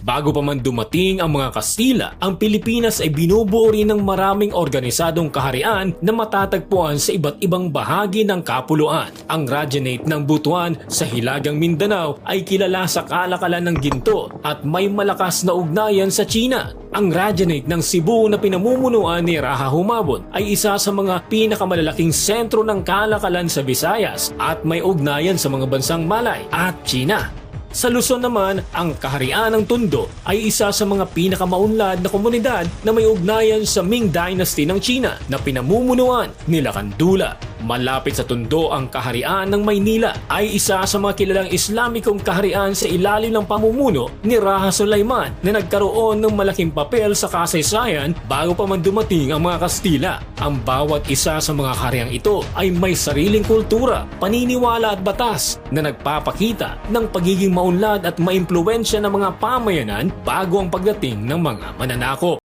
Bago pa man dumating ang mga Kastila, ang Pilipinas ay binubuo rin ng maraming organisadong kaharian na matatagpuan sa iba't ibang bahagi ng kapuluan. Ang Rajahnate ng Butuan sa Hilagang Mindanao ay kilala sa kalakalan ng ginto at may malakas na ugnayan sa China. Ang Rajahnate ng Cebu na pinamumunuan ni Raja Humabon ay isa sa mga pinakamalalaking sentro ng kalakalan sa Visayas at may ugnayan sa mga bansang Malay at China. Sa Luzon naman, ang Kaharian ng Tondo ay isa sa mga pinakamaunlad na komunidad na may ugnayan sa Ming Dynasty ng China na pinamumunuan ni Lakandula. Malapit sa Tondo ang Kaharian ng Maynila ay isa sa mga kilalang Islamikong kaharian sa ilalim ng pamumuno ni Raja Sulaiman na nagkaroon ng malaking papel sa kasaysayan bago pa man dumating ang mga Kastila. Ang bawat isa sa mga kahariang ito ay may sariling kultura, paniniwala at batas na nagpapakita ng pagiging maunlad at maimpluwensya ng mga pamayanan bago ang pagdating ng mga mananakop.